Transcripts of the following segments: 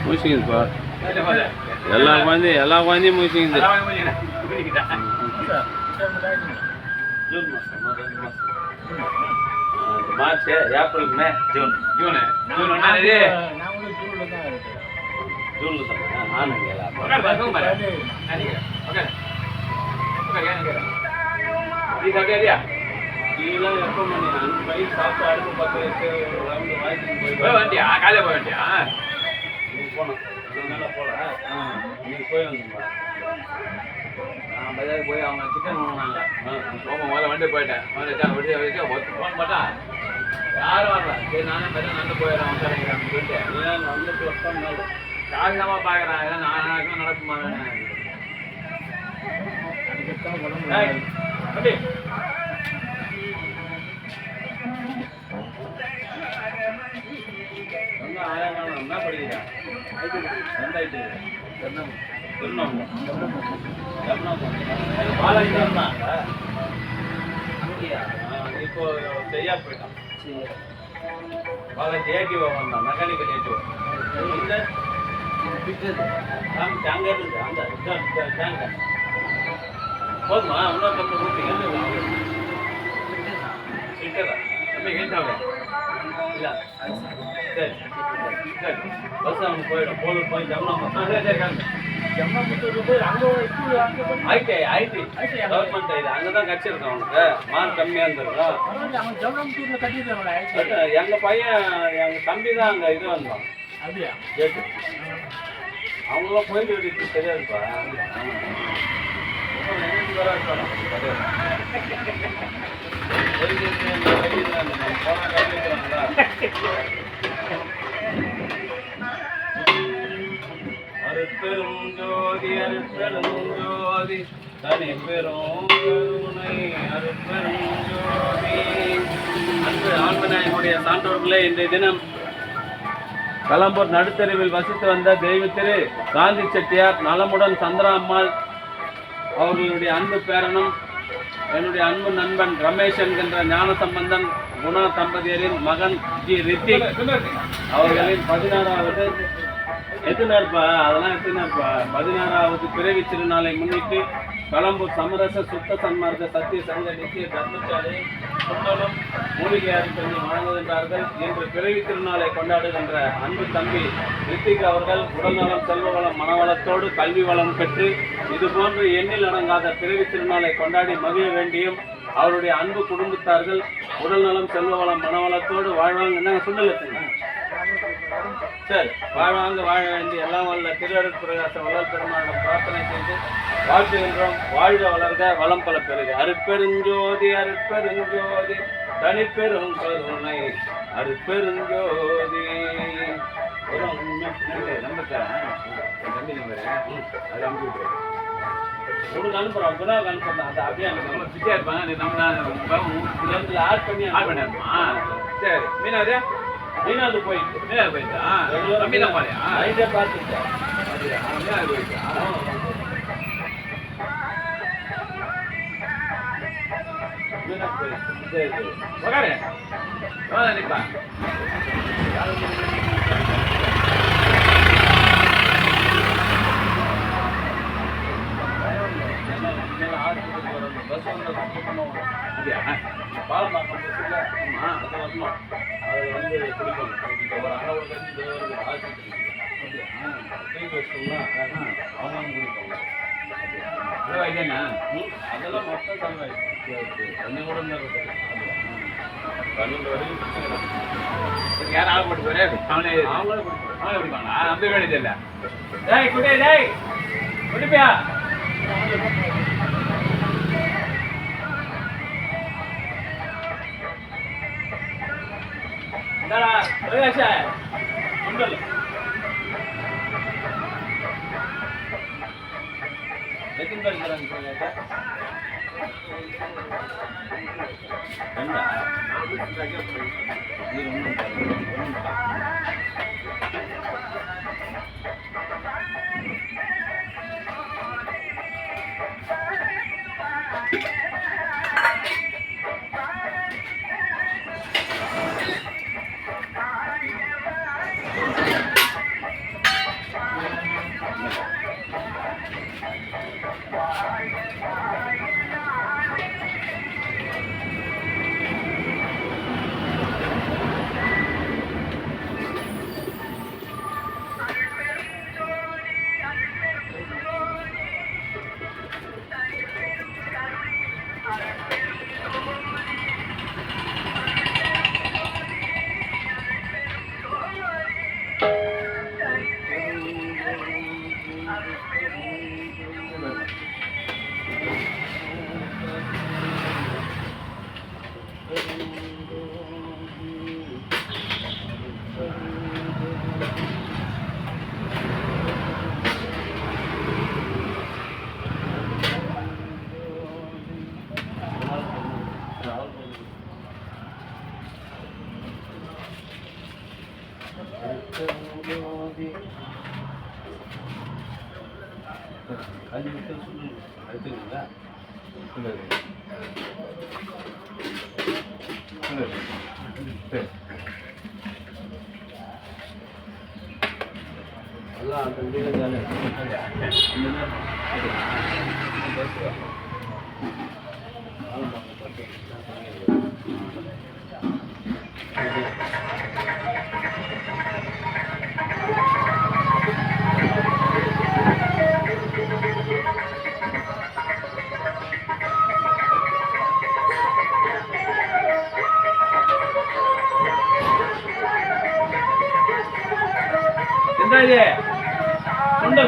முழிச்சிக்குதுப்பா. எல்லா குழந்தையும் முழிச்சிக்குது. ஜூன் மாதம் March April May June June June ஒன்றாந்தேதி ஜூனில் தான் ஆனுங்க இதெல்லாம் எப்போ மணி 5 சாப்பிட்டு அடுப்பு 10 வச்சு ரவுண்டு வாங்கிட்டு போய் வண்டியா காலையில் போய் வண்டியா நீங்கள் போனோம் நல்லா போகல நீங்கள் போய் வந்தீங்களா நான் பஜாருக்கு போய் அவங்க சிக்கன் வாங்கினாங்க முதல்ல வண்டி போயிட்டேன் வச்சு ஃபோன் பார்த்தா யாரும் வரல சரி நானே பார்த்தா நடந்து போயிடுறேன் அவங்க கிடைக்கிறேன் சொல்லிட்டு ஏன் வந்துட்டு வருஷம் காரணமாக பார்க்குறேன் ஏன்னா நான் நடக்குமா அப்படி என்ன படிக்கிறேன் இப்போ செய்யா போயிட்டான் பாலாஜி ஏடிஓ வந்தான் மெக்கானிக்கல் ஏடிஓ அங்கே இருக்கு அந்த டேங்க போதுமா இன்னொரு கம்பெனி கூப்பிட்டீங்க சிக்கதா தம்பி கேட்டாங்க இல்லை சரி சரி பஸ் அவங்க போயிடும் போலூர் போய் ஐடி கவர்மெண்ட் இது அங்கே தான் கட்சிருக்கோம் அவனுக்கு மார்க் கம்மியாக இருந்திருக்கும் எங்கள் பையன் எங்கள் தம்பி தான் அங்கே இது வந்தான் கேட்டு அவங்களாம் போயிட்டு விட்டு தெரியாதுப்பா அருட்பெரும் ஜோதி அருட்பெரும் ஜோதி தனி பெரும் கருணை அருட்பெரும் ஜோதி. அன்பு ஆண்மனாயினுடைய சான்றோர்களே, இன்றைய தினம் கலம்பூர் நடுத்தெருவில் வசித்து வந்த தெய்வ திரு காந்தி செட்டியார் நலமுடன் சந்திரா அம்மாள் அவர்களுடைய அன்பு பேரனும் என்னுடைய அன்பு நண்பன் ரமேஷ் என்கின்ற ஞான சம்பந்தன் குணா தம்பதியரின் மகன் ஜி ரித்திக் அவர்களின் 16வது எத்தனார்ப்பா அதெல்லாம் எத்தனார்ப்பா 16வது பிறவி திருநாளை முன்னிட்டு கலம்பூர் சமரச சுத்த சன்மார்க்க சத்திய சங்க நித்திய தர்மசாலை சுத்தலும் மூலிகை அரிசி வழங்குகின்றார்கள். இன்று பிறவி திருநாளை கொண்டாடுகின்ற அன்பு தம்பி ரித்திக் அவர்கள் உடல்நலம் செல்வ வளம் மனவளத்தோடு கல்வி வளம் பெற்று இதுபோன்று எண்ணில் அடங்காத பிறவி திருநாளை கொண்டாடி மகிழ வேண்டியும் அவருடைய அன்பு குடும்பத்தார்கள் உடல்நலம் செல்வ வளம் மனவளத்தோடு வாழ்வாங்க. என்ன சுண்டலத்துங்க சரி வாழ்வாங்க வாழ வேண்டி எல்லாம் வல்ல திருவருட் பிரகாச வளர் பெருமானிடம் பிரார்த்தனை செய்து வாழ்த்துகின்றோம். வாழ்க வளர்க வளம் பல பெருக. அருட்பெருஞ்சோதி அருட்பெருஞ்சோதி தனிப்பெரும் கருணை அருட்பெருஞ்சோதி. நம்புறேன் தம்பி நம்புறேன் அது அனுப்பிவிட்டு உனக்கு அனுப்புறோம் குணாவுக்கு அனுப்புறேன். அது அப்படியே நம்ம பிஸியாக இருப்பாங்க நம்ம ஆட் பண்ணிடுமா. சரி மீனாவது மீனாவது போயிட்டு மீனாவது போயிட்டா தம்பி தான் பாரியா ஐடியா பார்த்துட்டேன் மீனாவது போயிட்டா மீனாவது போயிட்டு சரி சரி உக்காரு நினைப்பா பஸ் அப்படியா பாலம்பாக்கம் பஸ்ஸில் ஆமாம் அது வரணும். அதில் வந்து குடிக்கணும் ஒரு அளவு கழிச்சு ஆஸ்பத்திரி தூக்கி வச்சோம்னா அவங்க குடிப்பாங்க. இதேண்ணா அதெல்லாம் மொத்தம் தமிழ் என்ன கூட இருக்குது 12 வரைக்கும் யாரும் ஆள் போட்டு போறே அவங்களே குடிப்பாங்களா நம்ப வேண்டியது இல்லை. டேய் குடி டேய் குடிப்பியா எத்தனை பேர் இருக்கிறாங்க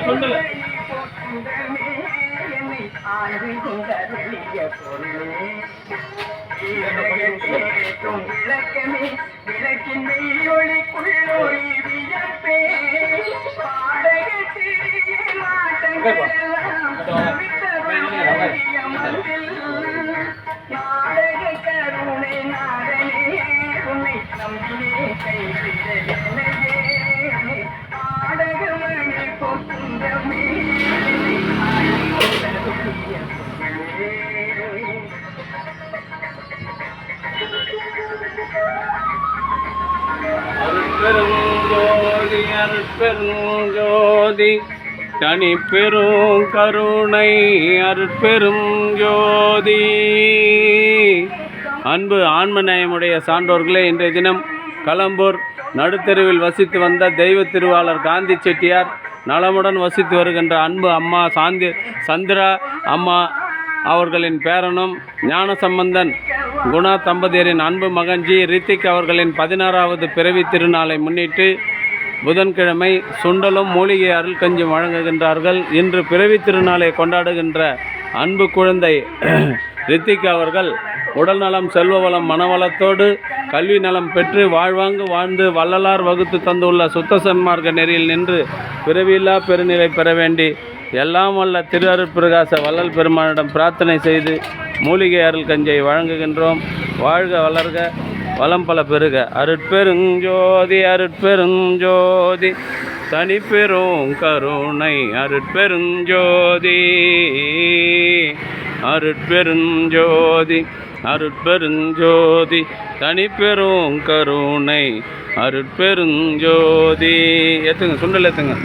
சுண்டல் அருட்பெருஞ்சோதி அருட்பெருஞ்சோதி தனி பெரும் கருணை அருட்பெரும் ஜோதி. அன்பு ஆன்மநேயமுடைய சான்றோர்களே, இன்றைய தினம் களம்பூர் நடுத்தெருவில் வசித்து வந்த தெய்வ திருவாளர் காந்தி செட்டியார் நலமுடன் வசித்து வருகின்ற அன்பு அம்மா சந்திரா அம்மா அவர்களின் பேரனும் ஞானசம்பந்தன் குணா தம்பதியரின் அன்பு மகன் ஜி ரித்திக் அவர்களின் 16வது பிறவி திருநாளை முன்னிட்டு புதன்கிழமை சுண்டலும் மூலிகை அருள் கஞ்சும் வழங்குகின்றார்கள். இன்று பிறவி திருநாளை கொண்டாடுகின்ற அன்பு குழந்தை ரித்திக் அவர்கள் உடல் நலம், செல்வ வளம், மனவளத்தோடு கல்வி நலம் பெற்று வாழ்வாங்கு வாழ்ந்து வள்ளலார் வகுத்து தந்துள்ள சுத்த சன்மார்க்க நெறியில் நின்று பிறவியில்லா பெருநிலை பெற வேண்டி எல்லாம் வல்ல திரு அருட்பிரகாச வள்ளல் பெருமானிடம் பிரார்த்தனை செய்து மூலிகை அருள் கஞ்சை வழங்குகின்றோம். வாழ்க வளர்க வளம் பல பெருக. அருட்பெருஞ்சோதி அருட்பெருஞ்சோதி தனிப்பெரும் கருணை அருட்பெருஞ்சோதி அருட்பெருஞ்சோதி அருட்பெருஞ்சோதி தனிப்பெரும் கருணை அருட்பெருஞ்சோதி. ஏற்றுங்க சுண்டல் ஏற்றுங்க.